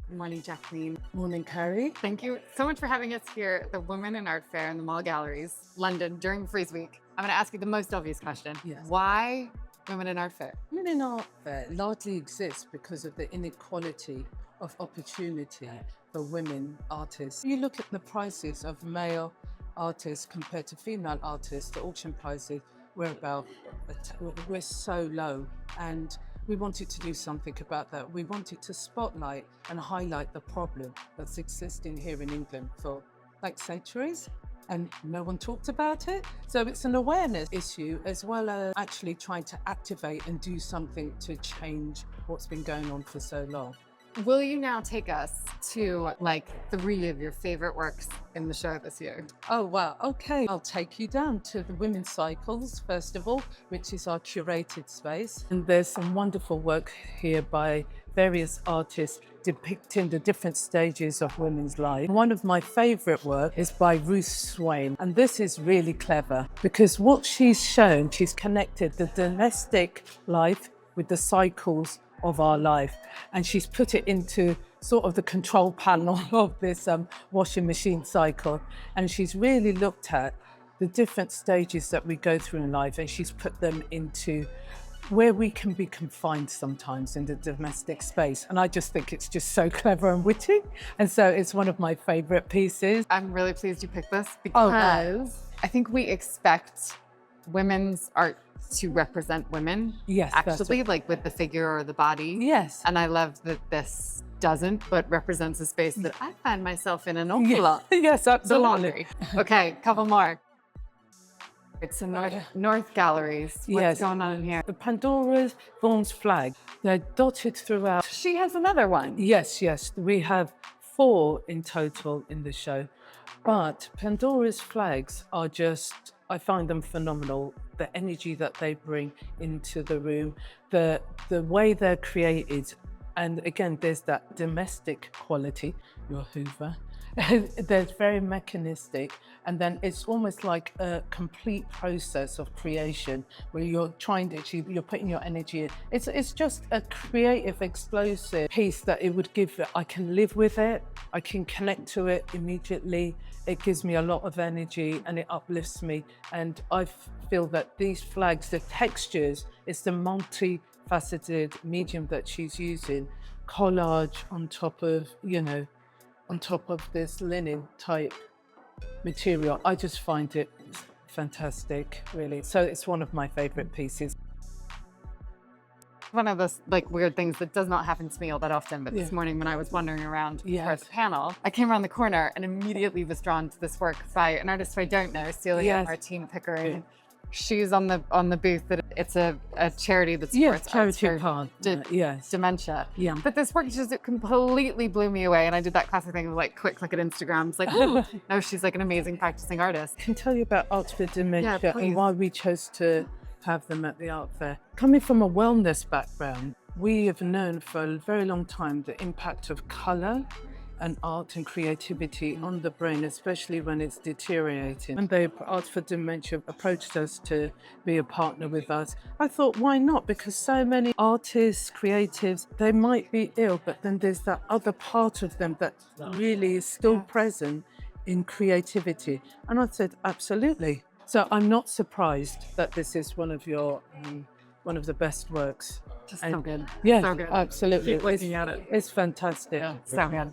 Good morning, Jacqueline. Morning, Carrie. Thank you so much for having us here at the Women in Art Fair in the Mall Galleries, London, during Frieze Week. I'm going to ask you the most obvious question. Yes. Why Women in Art Fair? Women in Art Fair largely exists because of the inequality of opportunity for women artists. You look at the prices of male artists compared to female artists, the auction prices, we're so low, and we wanted to do something about that. We wanted to spotlight and highlight the problem that's existing here in England for like centuries, and no one talked about it. So it's an awareness issue as well as actually trying to activate and do something to change what's been going on for so long. Will you now take us to like 3 of your favorite works in the show this year? Oh, wow. Okay. I'll take you down to the women's cycles, first of all, which is our curated space. And there's some wonderful work here by various artists depicting the different stages of women's life. One of my favorite work is by Ruth Swain. And this is really clever because what she's shown, she's connected the domestic life with the cycles of our life, and she's put it into sort of the control panel of this washing machine cycle, and she's really looked at the different stages that we go through in life, and she's put them into where we can be confined sometimes in the domestic space. And I just think it's just so clever and witty, and so it's one of my favorite pieces. I'm really pleased you picked this because I think we expect women's art to represent women. Yes, actually, like with the figure or the body. Yes. And I love that this doesn't, but represents a space that I find myself in an awful lot. Yes, absolutely. The laundry. Okay, couple more. It's in North Galleries. What's going on in here? The Pandora's Vaughan's flag. They're dotted throughout. She has another one. Yes. We have 4 in total in the show. But Pandora's flags are just, I find them phenomenal. The energy that they bring into the room, the way they're created. And again, there's that domestic quality, your Hoover. There's very mechanistic. And then it's almost like a complete process of creation where you're trying to achieve, you're putting your energy in. It's just a creative, explosive piece that it would give, I can live with it, I can connect to it immediately. It gives me a lot of energy and it uplifts me. And I feel that these flags, the textures, it's the multifaceted medium that she's using. Collage on top of, on top of this linen type material. I just find it fantastic, really. So it's one of my favorite pieces. One of those like weird things that does not happen to me all that often, but this morning when I was wandering around for the panel, I came around the corner and immediately was drawn to this work by an artist who I don't know, Celia Martine Pickering. She's on the booth that it's a charity that supports charity card. Dementia. Yeah. But this work just completely blew me away, and I did that classic thing of like quick look at Instagram. It's like, oh, no, she's like an amazing practicing artist. I can tell you about Art for Dementia please. and why we chose to have them at the art fair. Coming from a wellness background, we have known for a very long time the impact of colour and art and creativity on the brain, especially when it's deteriorating. When the Art for Dementia approached us to be a partner with us, I thought, why not? Because so many artists, creatives, they might be ill, but then there's that other part of them that really is still present in creativity. And I said, absolutely. So I'm not surprised that this is one of the best works. Just so good. Yeah, so good. absolutely. Keep looking at it. It's fantastic. Yeah, so good.